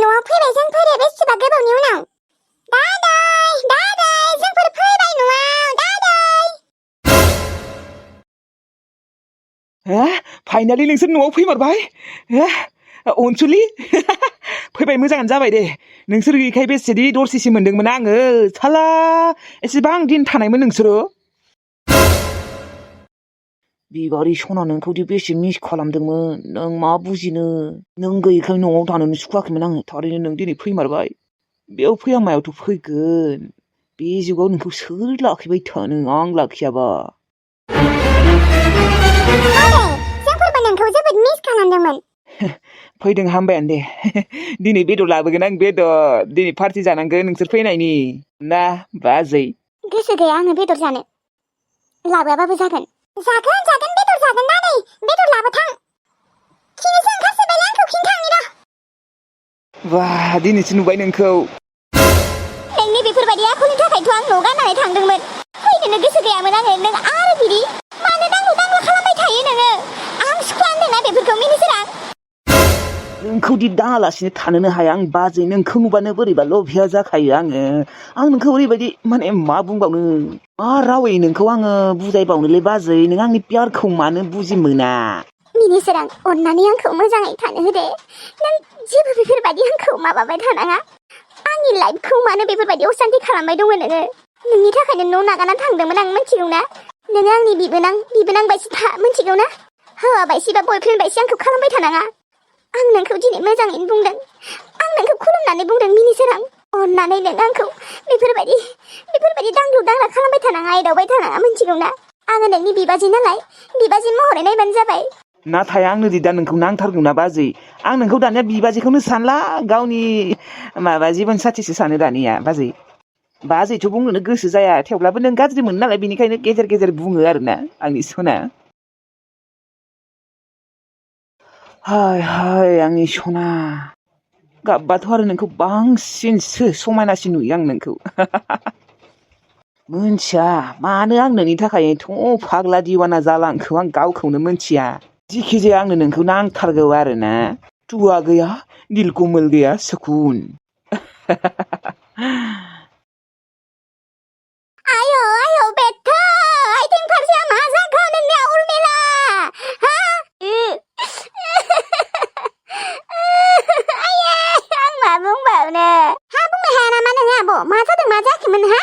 न'आव फैबाय जोंफोरो बेसेबा गोबावनि उनाव। दादै जोंफोर फैबाय न'आव दादै। फाइनालि नोंसोर न'आव फैमारबाय? अनसुलि फैबाय मोजाङानो जाबाय दे। नोंसोर गैयैखाय बेसेदि दरसेसो मोनदोंमोन आङो। साला एसेबां दिन थानायमोन नोंसोरो। बिबारि सना नोंखौदि बेसे मिस खालामदोंमोन नों मा बुजिनो। नों गैयैखाय न'आव थानोनो सुखुवाखैमोन आङो। थारैनो नों दिनै फैमारबाय। बेयाव फैया मायावथ' फैगोन। बे जुगाव नोंखौ सोर लाखिबाय थानो आं लाखियाबा। जोंफोरबो नोंखौ जोबोद मिस खालामदोंमोन। फैदों हामबायानो दे। दिनै बेदर लाबोगोन आं बेदर। दिनै पार्टि जानांगोन नोंसोर फैनायनि ना बाजै। गोसो गैया आङो बेदर जानो। लाबोआबाबो जागोन। जागोन बेदर जागोन दादै। बेदर लाबोथां। खिनोसो ओंखारसोबायलै आंखौ खिनथांनि र'। वाह दिनैसो नुबाय नोंखौ। नोंनि बेफोरबायदि आखलनि थाखायथ' आं न' गारनानै थांदोंमोन। फैनोनो गोसो गैयामोन आङो। नों आरो बिदि मानो दांलु खालामबाय थायो नोङो। आं सुखुवा होनदोंना बेफोरखौ मिनिसोरां। नोंखौदि दाङालासिनो थानोनो हाया आं बाजै। नोंखौ नुबानो बोरैबा लभिया जाखायो आङो। आं नोंखौ ओरैबायदि माने मा बुंबावनो मा रावै नोंखौ आङो बुजायबावनोलै बाजै। नों आंनि प्यारखौ मानो बुजि मोना। मिनिसोरां अननानै आंखौ मोजाङै थानो होदे। नों जेबो बेफोरबायदि आंखौ माबाबाय थानाङा। आंनि लाइफखौ मानो बेफोरबायदि असान्ति खालामबाय दङ नोङो। नोंनि थाखायनो न' नागारनानै थांदोंमोन आं मिथिगौ ना। नोङो आंनि बिबोनां बायसि था मिथिगौ ना। हौवा बायसि बा बयफ्रेन्ड बायसि आंखौ खालामबाय थानाङा। आं नोंखौ दिनै मोजाङैनो बुंदों। आं नोंखौ खुलुमनानै बुंदों मिनिसोरां। अननानै नों आंखौ बेफोरबायदि दांलु दांला खालामबाय थानाङा एदावबाय थानाङा मिथिगौ ना। आङो नोंनि बिबाजै नालाय बिबाजै महरै नायबानो जाबाय। नाथाय आंनो दा नोंखौ नांथारगौ ना बाजै। आं नोंखौ दानिया बिबाजैखौनो सानला गावनि माबा जिबन साथिसो सानो दानिया बाजै। बाजैथ' बुंनोनो गोसो जाया थेवब्लाबो नों गाज्रि मोनो नालाय बेनिखायनो गेजेर गेजेर बुङो आरोना आंनि सना। हाय आंनि सना। गाबबाथ' आरो नोंखौ बांसिनसो समायनासिन नुयो आं नोंखौ। मोनथिया मानो आं नोंनि थाखाय एथ' फाग्ला दिवाना जालांखो आं गावखौनो मोनथिया। जिखि जाया आंनो नोंखौ नांथारगौ आरोना। तुआ गया दिल को मिल गया सुकून। आय' बेथ' आइथिं फारसेया मा जाखो नोंनिया उर्मिला? हा? आं मा बुंबावनो? हा बुंनो हाया नामा नोङो आब'? मा जादों मा जायाखैमोन हा?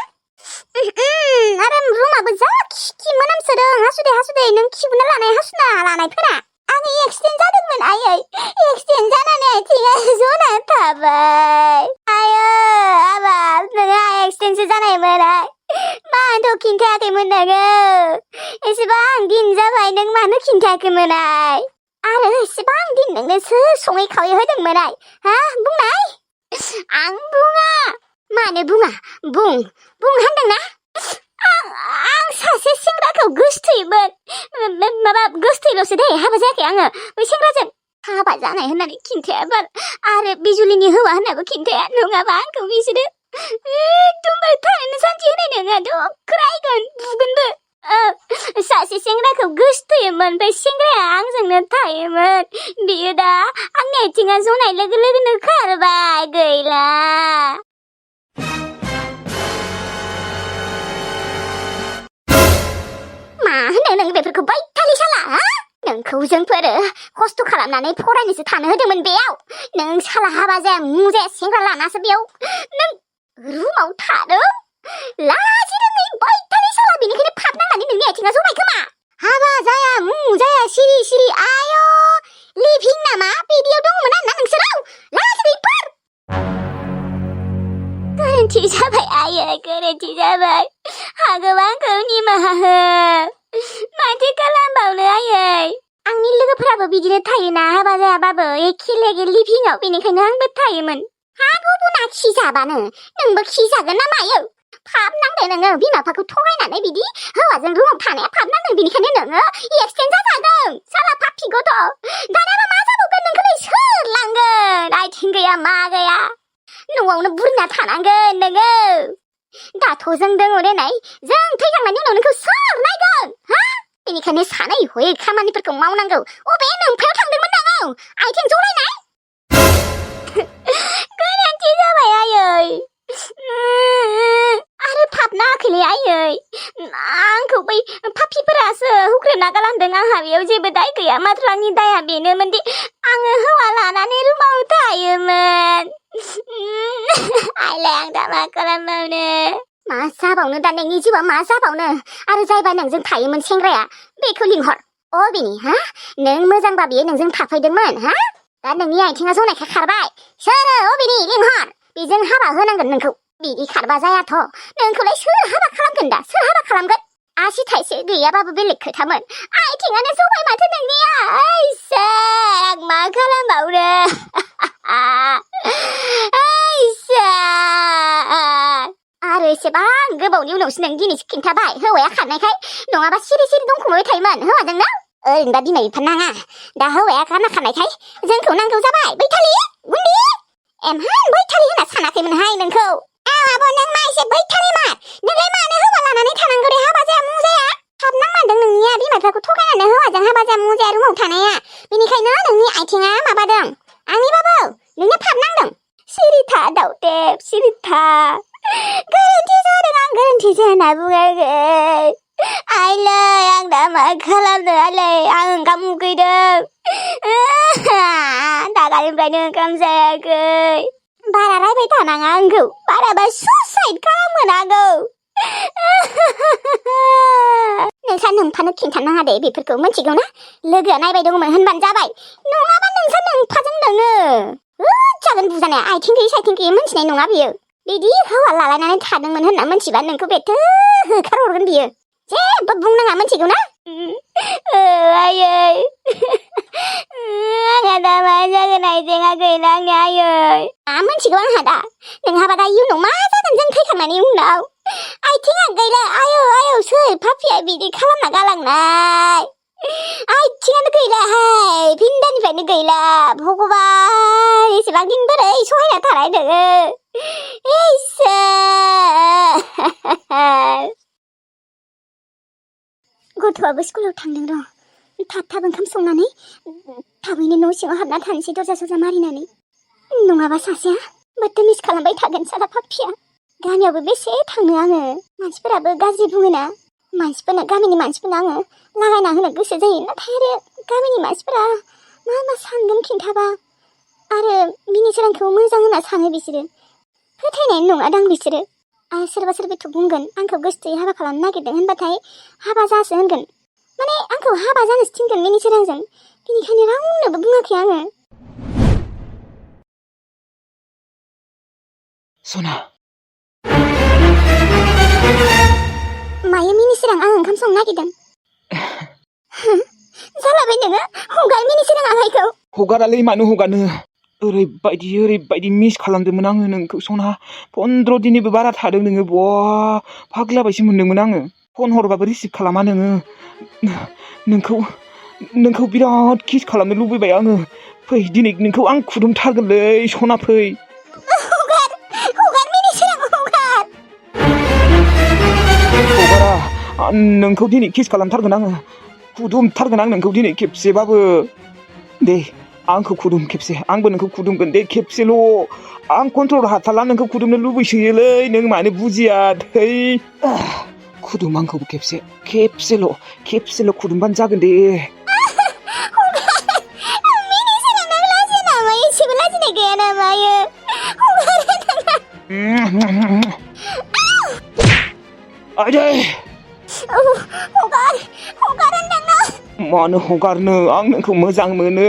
आरो रुमाबो जा खि मोनामसोदों हासुदै नों खिबुना लानायफोरा। आङो एक्सिडेन्ट जादोंमोन आयै। एक्सिडेन्ट जानानै आथिङा जना थाबाय। आबाब नोङो एक्सिडेन्टसो जानायमोन मानोथ' खिन्थायाखैमोन नोङो। एसेबां दिन जाबाय नों मानो खिन्थायाखैमोन आरो एसेबां दिन नोंनो सोर सङै खावै होदोंमोन हा बुंनाय। आं बुङा। मानो बुङा? बुं होनदोंना। आं सासे सेंग्राखौ गोसथोयोमोन। माबा गोसथोयोल'सो दे हाबा जायाखै आङो बै सेंग्राजों। हाबा जानाय होननानै खिन्थायाबा आरो बिजुलिनि हौवा होननाबो खिन्थाया। नङाबा आंखौ बिसोरो एकदमबारे थानोनो सान्थि होनाय नङा। दख्रायगोन बुगोनबो। सासे सेंग्राखौ गोसथोयोमोन ओमफ्राय सेंग्राया आंजोंनो थायोमोन। बियो दा आंनि आथिङा जनाय लोगो लोगोनो खारबाय गैला। मा होनो नों बेफोरखौ बायथालि साला हा? नोंखौ जोंफोरो खस्थ' खालामनानै फरायनोसो थानो होदोंमोन बेयाव। नों साला हाबा जाया मुजाया सेंग्रा लानासो बेयाव नों रुमाव थादों। लाजिरोङै बायथालि साला। बेनिखायनो फाप नांनानै नोंनि आथिङा जबाय खोमा। हाबा जाया मुजाया सिरि आय' लिभिं नामा बिदियाव दङमोन आरोना नोंसोरो लाजिरैफोर। गोरोन्थि जाबाय आयै गोरोन्थि जाबाय। हागौ आंखौ निमाहा हो। माथो खालामबावनो आयै। आंनि लोगोफोराबो बिदिनो थायोना हाबा जायाबाबो एखे लिभिंआव। बेनिखायनो आंबो थायोमोन। हा गुबुना खि जाबानो नोंबो खि जागोन ना मायो? फाप नांदों नोङो बिमा बिफाखौ थगायनानै बिदि हौवाजों रुमाव थानाया फाप नांदों। बेनिखायनो नोङो एक्सिडेन्ट जाजादों साला पापि गथ'। दानियाबा मा जाबावगोन नोंखौलाय सोर लांगोन? आथिं गैया मा गैया न'आवनो बुरना थानांगोन नोङो। दाथ' जों दङ देनाय जों थैखांनायनि उनाव नोंखौ सोर नायगोन हा? बेनिखायनो सानै हयै खामानिफोरखौ मावनांगौ। अबे नोमफायाव थांदोंमोन नोङो आथिं जलायनाय? बै पापिफोरासो हुख्रेमना गालांदों आंहा बेयाव जेबो दाय गैया माथ्र आंनि दाया बेनोमोनदि आङो हौवा लानानै रुमाव थायोमोन आइलाय आं दा मा खालामबावनो मा जाबावनो दा नोंनि जिउआ मा जाबावनो आरो जायबा नोंजों थायोमोन सेंग्राया बेखौ लिंहर अबेनि हा नों मोजांबा बियो नोंजों थाफैदोंमोन हा दा नोंनि आथिङा जनायखाय खारबाय सोरो अबेनि लिंहर बेजों हाबा होनांगोन नोंखौ बिदि खारबा जायाथ' नोंखौलाय सोर हाबा खालामगोन दा सोर हाबा खालामगोन आसि थाइसे गैयाबाबो बेलेग खोथामोन आथिङानो जबाय माथो नोंनिया इसोर आं मा खालामबावनो आरो एसेबां गोबावनि उनावसो नों दिनैसो खिन्थाबाय हौवाया खारनायखाय नङाबा सिरि सिरि दंखुमाबाय थायोमोन हौवाजोंनो ओरैनोबा बिमा बिफा नाङा दा हौवाया गारना खारनायखाय जोंखौ नांगौ जाबाय बैथालि गुन्दी एमहान बैथालि होनना सानाखैमोनहाय नोंखौ आब' नों मा एसे बैथालि मार नोंलाय मानो हौवा लानानै थानांगौ दे हाबा जाया मुजाया हाबनां मानदों नोंनिया बिमा बिफाखौ थगायनानै हौवाजों हाबा जाया मुजाया रुमाव थानाया बेनिखायनो नोंनि आथिङा माबादों आंनि बाबु नोंनो फाबनांदों सिरिथा दाउटेब सिरिथा गोरोन्थि जादों आं गोरोन्थि जाना बुङाखै आइलै आं दा मा खालामनो आइलै आं ओंखाम उखैदों दागानिफ्रायनो ओंखाम जायाखै बारा रायबाय थानाङा आंखौ बाराबा सुसाइड खालामगोन आंखौ नोंसा नोंफानो खिन्थानाङा दे बेफोरखौ मिथिगौ ना लोगोआ नायबाय दङमोन होनबानो जाबाय नङाबा नोंसा नोंफाजों नोङो जागोन बुजानाया आथिं गैयै साइथिं गैयै मिथिनाय नङा बियो बिदि हौवा लालायनानै थादोंमोन होनना मिथिबा नोंखौ बेथो होखारहरगोन बियो जेबो बुंनाङा मिथिगौ ना आयै आंहा दा मा जागोन आइजेंआ गैला आंनि आयै मा मिथिगौ आंहा दा नोंहाबा दा इयुनाव मा जागोन जों थैखांनायनि उनाव आथिङा गैला आयौ आयौ सोर पापिया बिदि खालामना गालांनाय आथिङानो गैलाहाय भिन्दानिफ्रायनो गैला भगबान एसेबां दिन बोरै सहायना थानाय नोङो इसोर गथ'आबो स्कुलाव थांदों र' थाब थाब ओंखाम संनानै थाबैनो न' सिङाव हाबना थानोसै दरजा सरजा मारिनानै नङाबा सासेया माथो मिस खालामबाय थागोन साला पापिया गामियावबो बेसे थांनो आङो मानसिफोराबो गाज्रि बुङोना गामिनि मानसिफोरनो आङो लागायना होनो गोसो जायो नाथाय आरो गामिनि मानसिफोरा मा मा सानगोन खिन्थाबा आरो बिनि सोरांखौ मोजां होनना सानो बिसोरो फोथायनाय नङा दां बिसोरो आरो सोरबा सोरबाथ' बुंगोन आंखौ गोसथोयै हाबा खालामनो नागिरदों होनबाथाय हाबा जासो होनगोन माने आंखौ हाबा जानोसो थिनगोन मिनि सोरांजों बेनिखायनो रावनोबो बुङाखै आङो सना मायो मिनि सोरां आं ओंखाम संनो नागिरदों जालाबाय नोङो हगार मिनि सोरां आखाइखौ हगारालै मानो हगारनो ओरैबायदि मिस खालामदोंमोन आङो नोंखौ सना 15 दिननिबो बारा थादों नोङो बवा फाग्ला बायसो मोनदोंमोन आङो फन हरबाबो रिसिभ खालामा नोङो नोंखौ बिराद किस खालामनो लुबैबाय आङो फै दिनै नोंखौ आं खुदुमथारगोनलै सना फै हगार मिनि सोरां हगारा नोंखौ दिनै किस खालामथारगोन आङो खुदुमथारगोन आं नोंखौ दिनै खेबसेबाबो दे आंखौ खुदुम खेबसे आंबो नोंखौ खुदुमगोन दे खेबसेल' आं कन्ट्रल हाथारला नोंखौ खुदुमनो लुबैसोयोलै नों मानो बुजिया थै खुदुम आंखौबो खेबसेल' खुदुमबानो जागोन दे मिनि सोरां नों लाजियो नामा एसेबो लाजिनाय गैया नामा आइदै हगार होनदोंना मानो हगारनो आं नोंखौ मोजां मोनो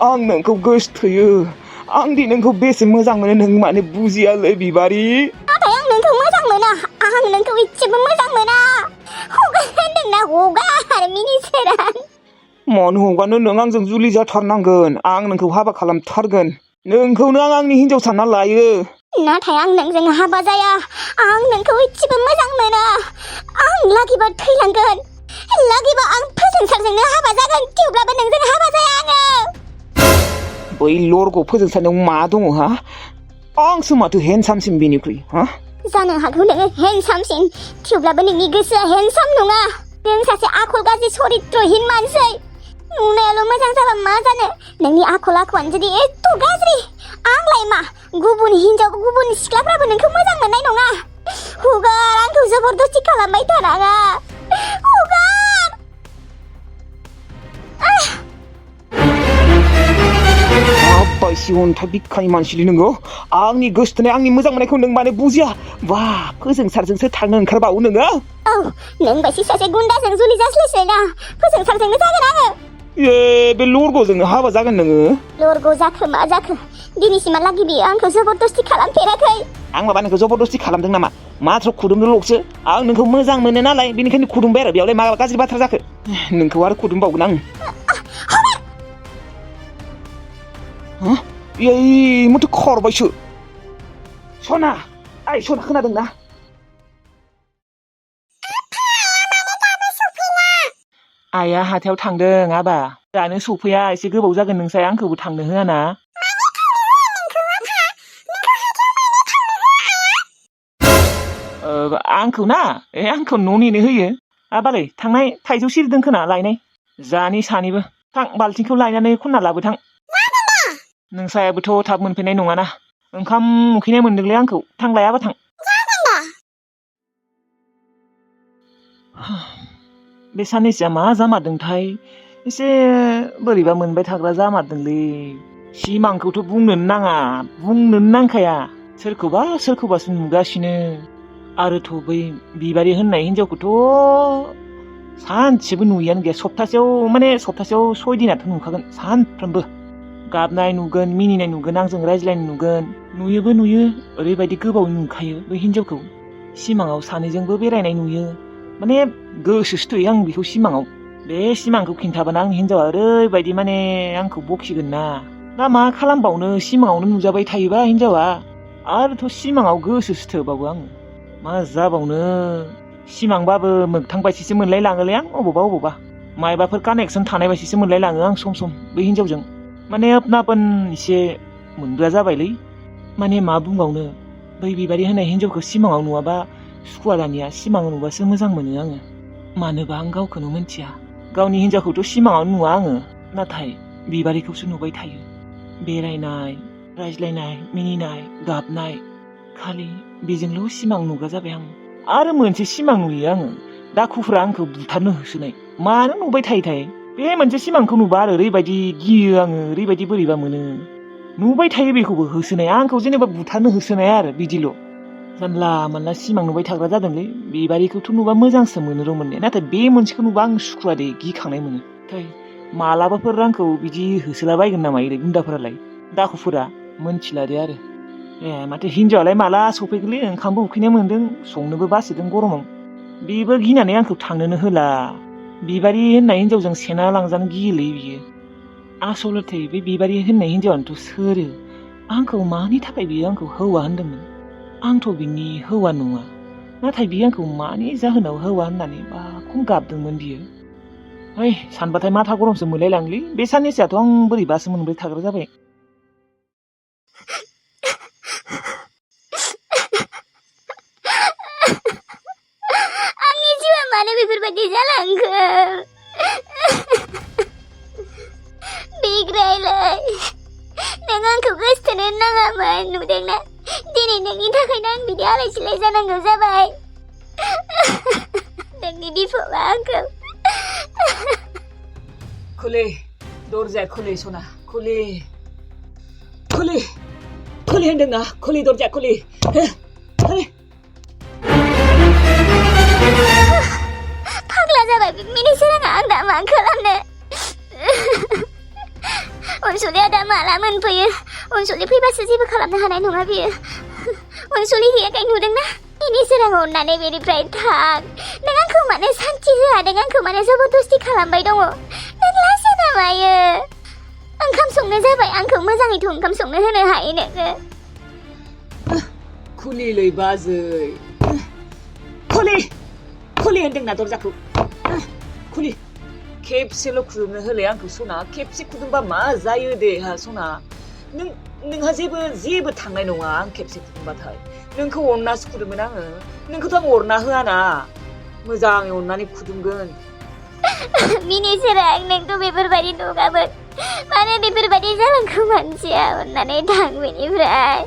आं नोंखौ गोसोथोयो आं दि नोंखौ बेसे मोजां मोनो नों मानो बुजियालै बिबारि नाथाय आं नोंखौ मोजां मोना आं नोंखौ इसेबो मोजां मोना हगार होनदोंना हगार मिनि सोरां मानो हगारनो नों आंजों जुलि जाथारनांगोन आं नोंखौ हाबा खालामथारगोन नोंखौनो आं आंनि हिन्जाव सानना लायो नाथाय आं नोंजों हाबा जाया आं नोंखौ इसेबो मोजां मोना आं लागिबा थैलांगोन लागिबा आं फोजोंसारजोंनो हाबा जागोन थेवब्लाबो नोंजों हाबा जाया आङो बै लरगौ फोजोंसारनायाव मा दङ हा आंसो माथो हेन्डसामसिन बेनिख्रुइ हा जानो हागौ नोङो हेन्डसामसिन थेवब्लाबो नोंनि गोसोआ हेन्डसाम नङा नों सासे आखल गाज्रि सरित्रहीन मानसि नुनायाल' मोजां जाबा मा जानो नोंनि आखल आखुआनो जुदि एथ' गाज्रि आंलाय मा गुबुन हिन्जाव गुबुन सिख्लाफ्राबो नोंखौ मोजां मोननाय नङा हगार आंखौ जबरदस्ति खालामबाय थानाङा हगार माबायसि अन्थाइ बिखानि मानसिलै नोङो आंनि गोसोथोनाय आंनि मोजां मोननायखौ नों मानो बुजिया बा फोजोंसारजोंसो थांनो ओंखारबावो नोङो औ नों बायदि सासे गुन्दाजों जुलि जास्लायस्लायना फोजोंसारजोंनो जागोन आङो बे लरग'जोंनो हाबा जागोन नोङो लरग' जाखो मा जाखो दिनैसिमहालागै बियो आंखौ जबरदस्ति खालामफेराखै आं माबा नोंखौ जबरदस्ति खालामदों नामा माथ्र खुदुमनोल'सो आं नोंखौ मोजां मोनो नालाय बेनिखायनो खुदुमबाय आरो बेयावलाय माबा गाज्रि बाथ्रा जाखो नोंखौ आरो खुदुमबावगोन आं माथो खारबायसो सना आइ सना खोनादोंना आइया हाथायाव थांदों आबा दानो सफैया एसे गोबाव जागोन नोंसाय आंखौबो थांनो होआ ना आंखौ ना आंखौ न' नेनो होयो आबालै थांनाय थाइजौ सिरिदों खोना लायनाय जानि सानैबो थां बाल्थिंखौ लायनानै खनना लाबो थां नोंसायाबोथ' थाब मोनफैनाय नङाना ओंखाम उखैनाय मोनदोंलै आंखौ थां लायाबा थां बे साननैसोआ मा जामारदोंथाय एसे बोरैबा मोनबाय थाग्रा जामारदोंलै सिमांखौथ' बुंनोनो नाङा बुंनोनो नांखाया सोरखौबासो नुगासिनो आरोथ' बै बिबारि होननाय हिनजावखौथ' सानसेबो नुयैयानो गैया सप्तासेयाव 6 दिनाथ' नुखागोन सानफ्रोमबो गाबनाय नुगोन मिनिनाय नुगोन आंजों रायज्लायनाय नुगोन नुयो ओरैबायदि गोबावै नुखायो बै हिनजावखौ सिमाङाव सानैजोंबो बेरायनाय नुयो माने गोसोसो थोयो आं बेखौ सिमाङाव बे सिमांखौ खिन्थाबानो आं हिनजावा ओरैबायदि माने आंखौ बखिगोन ना दा मा खालामबावनो सिमाङावनो नुजाबाय थायोबा हिनजावा आरोथ' सिमाङाव गोसोसो थोबावो आङो मा जाबावनो सिमांबाबो मोगथां बायदिसो मोनलाय लाङोलै आं अबावबा मायबाफोर कानेक्सन थानाय बायदिसो मोनलाय लाङो आं सम बै हिनजावजों माने अपनापन एसे मोनग्रा जाबायलै माने मा बुंबावनो बै बिबारि होनाय हिनजावखौ सिमाङाव नुवाबा सुखुवा दानिया सिमाङाव नुबासो मोजां मोनो आङो मानोबा आं गावखौनो मिन्थिया गावनि हिनजावखौथ' सिमाङाव नुवा आङो नाथाय बिबारिखौसो नुबाय थायो बेरायनाय रायज्लायनाय मिनिनाय गाबनाय खालि बेजोंल' सिमां नुग्रा जाबाय आं आरो मोनसे सिमां नुयो आङो दाखुफोरा आंखौ बुथारनो होसोनाय मानो नुबाय थायोथाय बे मोनसे सिमांखौ नुबा आरो ओरैबायदि गियो आङो ओरैबायदि बोरैबा मोनो नुबाय थायो बेखौबो होसोनाय आंखौ जेनेबा बुथारनो होसोनाय आरो बिदिल' जानला मानला सिमां नुबाय थाग्रा जादोंलै बिबारिखौथ' नुबा मोजांसो मोनो र' मोननाया नाथाय बे मोनसेखौ नुबा आं सुखुवा दे गिखांनाय मोनो नाथाय मालाबाफोर आंखौ बिदि होसोलाबायगोन नामा ओरै गुन्दाफोरालाय दाखुफोरा मोनथिला दे आरो माथो हिनजावालाय माला सफैगोनलै ओंखामबो उखैनाय मोन्दों संनोबो बासोदों गरमाव बेबो गिनानै आंखौ थांनोनो होला बिबारि होननाय हिनजावजों सेना लांजानो गियोलै बियो आसलथे बे बिबारि होननाय हिनजावानोथ' सोरो आंखौ मानि थाखाय बियो आंखौ हौवा होनदोंमोन आंथ' बिनि हौवा नङा नाथाय बियो आंखौ मानि जाहोनाव हौवा होननानै बा खम गाबदोंमोन बियो सानबाथाय माथा गरमसो मोनलायलाङोलै बे साननैसोआथ' आं बोरैबासो मोनबाय थाग्रा जाबाय आंनि जिउआ मानो बेफोरबायदि जालांखो बिग्रायलाय नों आंखौ गोसोथोनो नाङामोन नुदोंना दिनै नोंनि थाखायनो आं बिदि आलाय सिलाय जानांगौ जाबाय नोंनि बिफावा आंखौ खुलि दरजाया खुलि सना खुलि होनदोंना खुलि दरजाया खुलि फाग्ला जाबाय मिनिसोराङा आं दा मा खालामनो अनसुलिया दा माला मोनफैयो अनसुलि फैबासो जेबो खालामनो हानाय नङा बियो अनसुलि हैयाखै नुदोंना मिनिसोरां अननानै बेनिफ्राय थां नों आंखौ मानो सान्थि होआ नों आंखौ मानो जबरदस्ति खालामबाय दङ नों लाजिया नामायो ओंखाम संनो जाबाय आंखौ मोजाङैथ' ओंखाम संनो होनो हायो नोङो खुलिलै बाजै खुलि होनदोंना दरजाखौ खुलि खेबसेल' खुदुमनो होलाय आंखौ सना खेबसे खुदुमबा मा जायो दे हा सना नोंहा जेबो थांनाय नङा आं खेबसे खुदुमबाथाय नोंखौ अननासो खुदुमगोन आङो नोंखौथ' आं अरना होआना मोजाङै अननानै खुदुमगोन मिनिसोरां नोंथ' बेफोरबायदि नङामोन मानो बेफोरबायदि जालांखो मानसिया अननानै थां बेनिफ्राय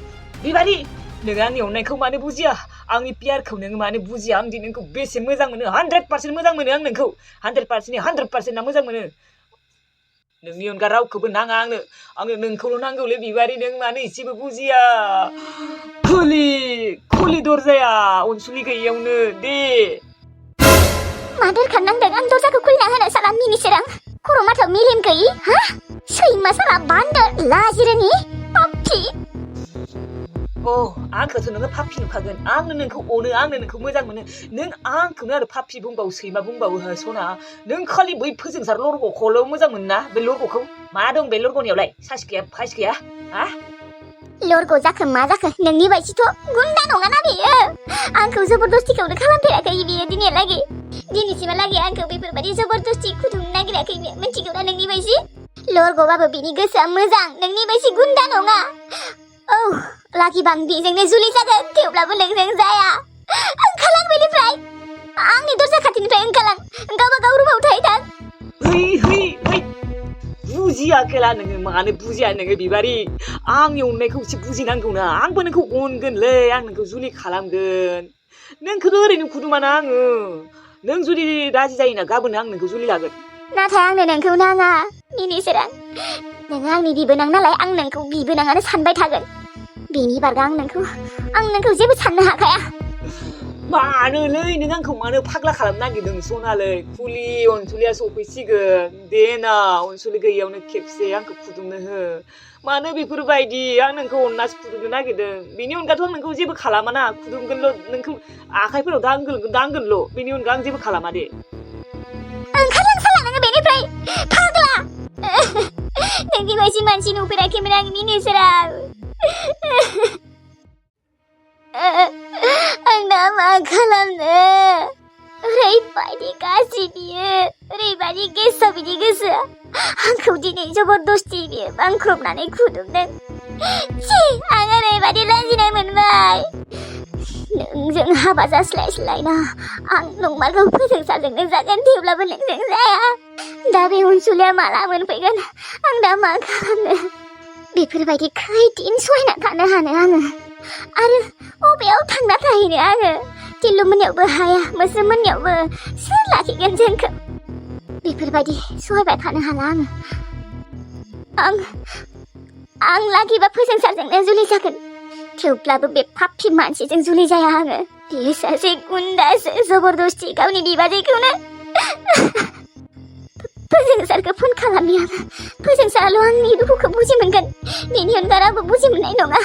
बिबारि नों आंनि अननायखौ मानो बुजिया आंनि पियारखौ नोङो मानो बुजिया आंदि नोंखौ बेसे मोजां मोनो 100% मोजां मोनो आं नोंखौ 100%नि 100%आ मोजां मोनो नोंनि अनगा रावखौबो नाङा आंनो नोंखौल' नांगौलै बिबारि नों मानो एसेबो बुजिया खुलि दरजाया अनसुलि गैयियावनो दे मा दरखार नांदों आं दरजाखौ खुलिना होनो साला मिनिसोरां खर' माथाव मेलेम गैयि हा सैमा साला बान्दर लाजिरोङि पापि आंखौथ' नोङो पापि नुखागोन आंनो नोंखौ अनो आंनो नोंखौ मोजां मोनो नों आंखौनो आरो पापि बुंबावो सैमा बुंबावो हो सना नों खालि बै फोजोंसार लरग'खौल' मोजां मोनो ना बे लरग'खौ मा दं बे लरग'नियावलाय सास गैया फाइस गैया हा लरग' जाखो मा जाखो नोंनि बायदिथ' गुन्दा नङाना बेयो आंखौ जबरदस्तिखौनो खालामफेराखै बियो दिनैसिमहालागै आंखौ बेफोरबायदि जबरदस्ति खुदुमनो नागिराखै मिथिगौना नोंनि बायदि लरग'बाबो बिनि गोसोआ मोजां नोंनि बायदि गुन्दा नङा लाखिबा आं बेजोंनो जुलि जागोन थेवब्लाबो नोंजों जाया ओंखारलां बेनिफ्राय आंनि दरजा खाथिनिफ्राय ओंखारलां गावबा गाव रुमाव थाहैथां बुजियाखैला नोङो मानो बुजिया नोङो बिबारि आंनि अननायखौ एसे बुजिनांगौना आंबो नोंखौ अनगोनलै आं नोंखौ जुलि खालामगोन नोंखौथ' ओरैनो खुदुमाना आङो नों जुदि राजि जायोना गाबोन आं नोंखौ जुलि लागोन नाथाय आंनो नोंखौ नाङा मिनिसोरां नोङो आंनि बिबोनां नालाय आं नोंखौ बिबोनाङानो सानबाय थागोन बेनि बारगा आं नोंखौ जेबो साननो हाखाया मानोलै नों आंखौ मानो फाग्ला खालामनो नागिरदों सनालै खुलि अनसुलिया सफैसिगोन देना अनसुलि गैयियावनो खेबसे आंखौ फुदुंनो हो मानो बेफोरबायदि आं नोंखौ अननासो फुदुंनो नागिरदों बेनि अनगाथ' आं नोंखौ जेबो खालामाना फुदुंगोनल' नोंखौ आखाइफोराव दांगोनल' बेनि अनगा आं जेबो खालामा दे ओंखारलां साला नोङो बेनिफ्राय फाग्ला नोंनि बायदि मानसि नुफेराखैमोन आं मिनिसोरां आं दा मा खालामनो ओरैबायदि गाज्रि बियो ओरैबायदि गेसाव बिनि गोसोआ आंखौ दिनै जबरदस्ति बियो बांख्रबनानै खुदुमदों आं ओरैबायदि लाजिनाय मोनबाय नोंजों हाबा जास्लायस्लायना आं नंमारगौ फोजोंसारजोंनो जागोन थेवब्लाबो नोंजों जाया दा बे अनसुलिया माला मोनफैगोन आं दा मा खालामनो बेफोरबायदि खैदिन सहायना थानो हानो आङो आरो बबेयाव थांना थाहैनो आङो टिल्लु मोननियावबो हाया मोस्रोम मोननियावबो सोर लाखिगोन जोंखौ बेफोरबायदि सहायबाय थानो हाला आं लाखिबा फोजोंसारजोंनो जुलि जागोन थेवब्लाबो बे पापि मानसिजों जुलि जाया आङो बेयो सासे गुन्दासो जबरदस्ति गावनि बिबाजैखौनो फोजोंसारखौ फन खालामनायाबो फोजोंसाराल' आंनि दुखुखौ बुजि मोनगोन बेनि अनगा रावबो बुजि मोननाय नङा